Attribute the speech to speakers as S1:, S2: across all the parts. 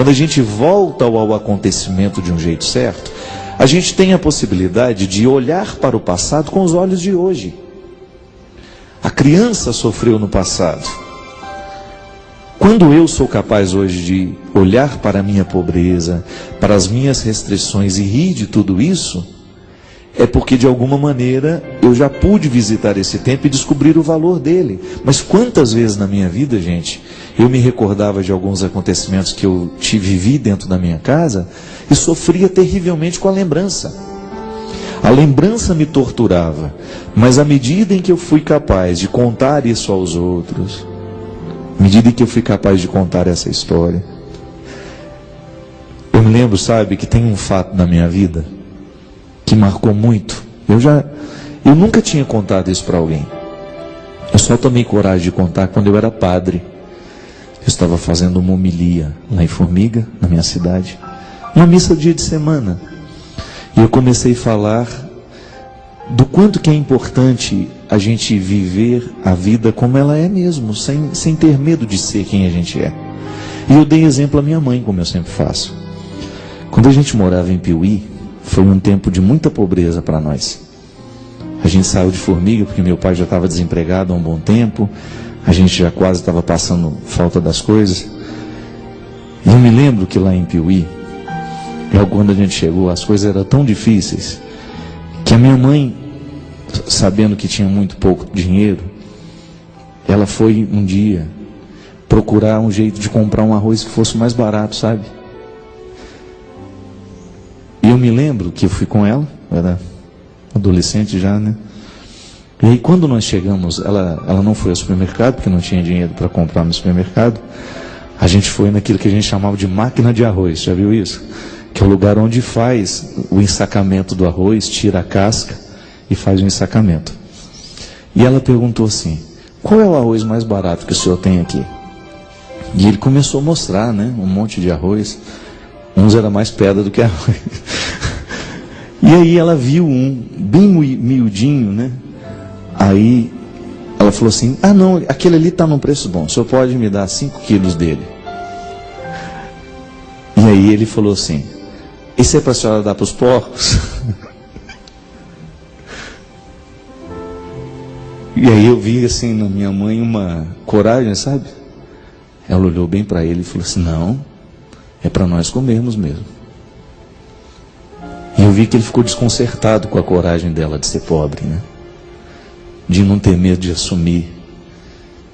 S1: quando a gente volta ao acontecimento de um jeito certo, a gente tem a possibilidade de olhar para o passado com os olhos de hoje. A criança sofreu no passado. Quando eu sou capaz hoje de olhar para a minha pobreza, para as minhas restrições e rir de tudo isso, é porque de alguma maneira eu já pude visitar esse tempo e descobrir o valor dele. Mas quantas vezes na minha vida, gente, eu me recordava de alguns acontecimentos que eu vivi dentro da minha casa e sofria terrivelmente com a lembrança. A lembrança me torturava, mas à medida em que eu fui capaz de contar isso aos outros, à medida em que eu fui capaz de contar essa história, eu me lembro, sabe, que tem um fato na minha vida que marcou muito. Eu nunca tinha contado isso para alguém. Eu só tomei coragem de contar quando eu era padre. Eu estava fazendo uma homilia lá em Formiga, na minha cidade, uma missa dia de semana. E eu comecei a falar do quanto que é importante a gente viver a vida como ela é mesmo, sem ter medo de ser quem a gente é. E eu dei exemplo à minha mãe, como eu sempre faço. Quando a gente morava em Piuí, foi um tempo de muita pobreza para nós. A gente saiu de Formiga porque meu pai já estava desempregado há um bom tempo. A gente já quase estava passando falta das coisas. E eu me lembro que lá em Piuí, quando a gente chegou, as coisas eram tão difíceis que a minha mãe, sabendo que tinha muito pouco dinheiro, ela foi um dia procurar um jeito de comprar um arroz que fosse mais barato, sabe? E eu me lembro que eu fui com ela, eu era adolescente já, né? E aí quando nós chegamos, ela não foi ao supermercado, porque não tinha dinheiro para comprar no supermercado. A gente foi naquilo que a gente chamava de máquina de arroz, já viu isso? Que é o lugar onde faz o ensacamento do arroz, tira a casca e faz o ensacamento. E ela perguntou assim: qual é o arroz mais barato que o senhor tem aqui? E ele começou a mostrar, né, um monte de arroz. Uns era mais pedra do que arroz. E aí ela viu um bem miudinho, né? Aí ela falou assim: ah não, aquele ali está num preço bom, o senhor pode me dar 5 quilos dele. E aí ele falou assim: esse é para a senhora dar para os porcos? E aí eu vi assim na minha mãe uma coragem, sabe? Ela olhou bem para ele e falou assim: não, é para nós comermos mesmo. E eu vi que ele ficou desconcertado com a coragem dela de ser pobre, né? De não ter medo de assumir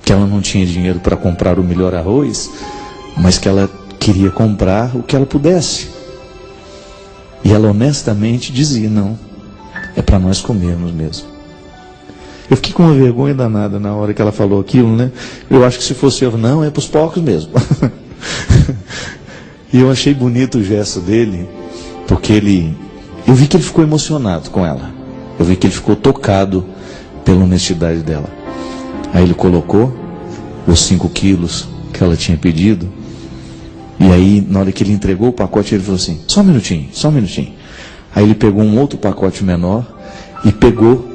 S1: que ela não tinha dinheiro para comprar o melhor arroz, mas que ela queria comprar o que ela pudesse. E ela honestamente dizia: não, é para nós comermos mesmo. Eu fiquei com uma vergonha danada na hora que ela falou aquilo, né? Eu acho que se fosse eu, não, é para os porcos mesmo. E eu achei bonito o gesto dele, porque eu vi que ele ficou emocionado com ela. Eu vi que ele ficou tocado pela honestidade dela. Aí ele colocou os 5 quilos que ela tinha pedido. E aí, na hora que ele entregou o pacote, ele falou assim: só um minutinho, só um minutinho. Aí ele pegou um outro pacote menor e pegou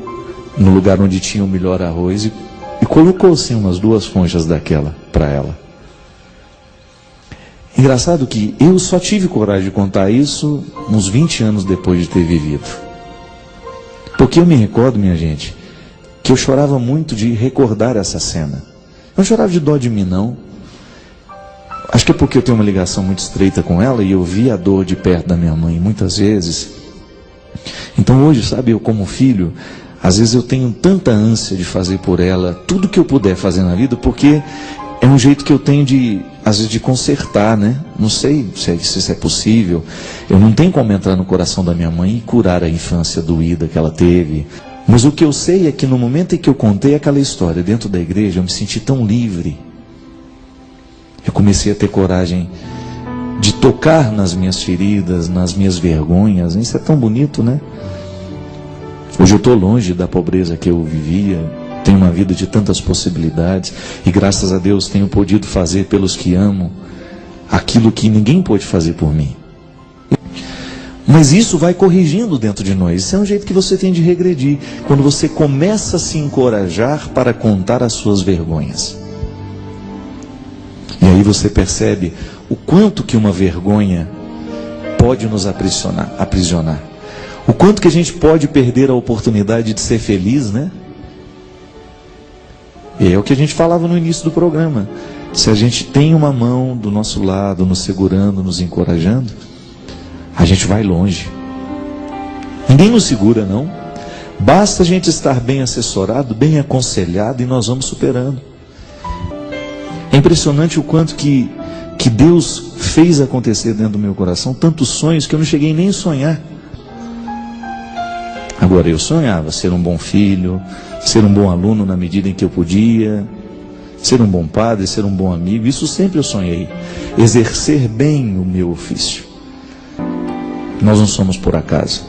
S1: no lugar onde tinha o melhor arroz e colocou assim umas 2 conchas daquela para ela. Engraçado que eu só tive coragem de contar isso uns 20 anos depois de ter vivido. Porque eu me recordo, minha gente, que eu chorava muito de recordar essa cena. Eu não chorava de dó de mim, não. Acho que é porque eu tenho uma ligação muito estreita com ela e eu vi a dor de perto da minha mãe muitas vezes. Então hoje, sabe, eu como filho, às vezes eu tenho tanta ânsia de fazer por ela tudo que eu puder fazer na vida, porque é um jeito que eu tenho de, às vezes, de consertar, né? Não sei se isso é possível. Eu não tenho como entrar no coração da minha mãe e curar a infância doída que ela teve. Mas o que eu sei é que no momento em que eu contei aquela história dentro da igreja, eu me senti tão livre. Eu comecei a ter coragem de tocar nas minhas feridas, nas minhas vergonhas. Isso é tão bonito, né? Hoje eu estou longe da pobreza que eu vivia, tenho uma vida de tantas possibilidades e graças a Deus tenho podido fazer pelos que amo aquilo que ninguém pôde fazer por mim. Mas isso vai corrigindo dentro de nós. Isso é um jeito que você tem de regredir, quando você começa a se encorajar para contar as suas vergonhas. E aí você percebe o quanto que uma vergonha pode nos aprisionar. O quanto que a gente pode perder a oportunidade de ser feliz, né? E é o que a gente falava no início do programa. Se a gente tem uma mão do nosso lado, nos segurando, nos encorajando, a gente vai longe. Ninguém nos segura, não. Basta a gente estar bem assessorado, bem aconselhado, e nós vamos superando. É impressionante o quanto que Deus fez acontecer dentro do meu coração, tantos sonhos que eu não cheguei nem a sonhar. Agora, eu sonhava ser um bom filho, ser um bom aluno na medida em que eu podia, ser um bom padre, ser um bom amigo. Isso sempre eu sonhei. Exercer bem o meu ofício. Nós não somos por acaso.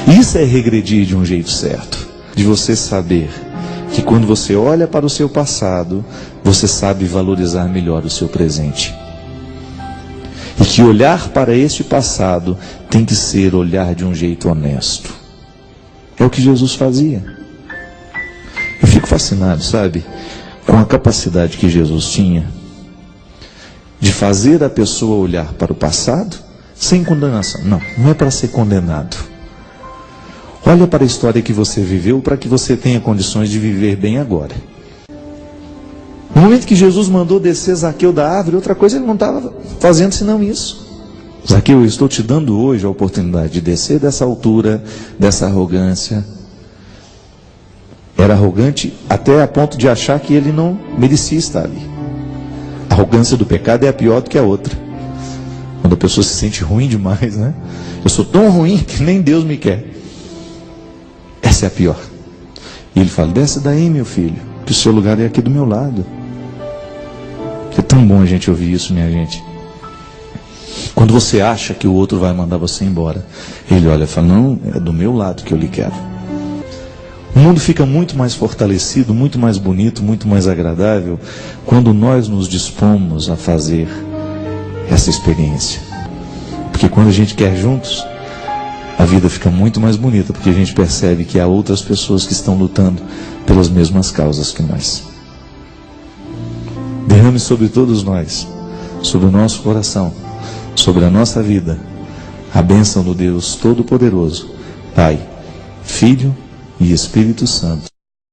S1: Isso é regredir de um jeito certo. De você saber que quando você olha para o seu passado, você sabe valorizar melhor o seu presente. E que olhar para este passado tem que ser olhar de um jeito honesto. É o que Jesus fazia. Eu fico fascinado, sabe, com a capacidade que Jesus tinha de fazer a pessoa olhar para o passado sem condenação. Não é para ser condenado. Olha para a história que você viveu para que você tenha condições de viver bem agora. No momento que Jesus mandou descer Zaqueu da árvore, outra coisa ele não estava fazendo senão isso. Zaqueu, eu estou te dando hoje a oportunidade de descer dessa altura, dessa arrogância. Era arrogante até a ponto de achar que ele não merecia estar ali. A arrogância do pecado é a pior do que a outra. Quando a pessoa se sente ruim demais, né? Eu sou tão ruim que nem Deus me quer. Essa é a pior. E ele fala, desce daí, meu filho, que o seu lugar é aqui do meu lado. É tão bom a gente ouvir isso, minha gente. Quando você acha que o outro vai mandar você embora, ele olha e fala, não, é do meu lado que eu lhe quero. O mundo fica muito mais fortalecido, muito mais bonito, muito mais agradável, quando nós nos dispomos a fazer essa experiência. Porque quando a gente quer juntos, a vida fica muito mais bonita, porque a gente percebe que há outras pessoas que estão lutando pelas mesmas causas que nós. Derrame sobre todos nós, sobre o nosso coração, sobre a nossa vida, a bênção do Deus Todo-Poderoso, Pai, Filho e Espírito Santo.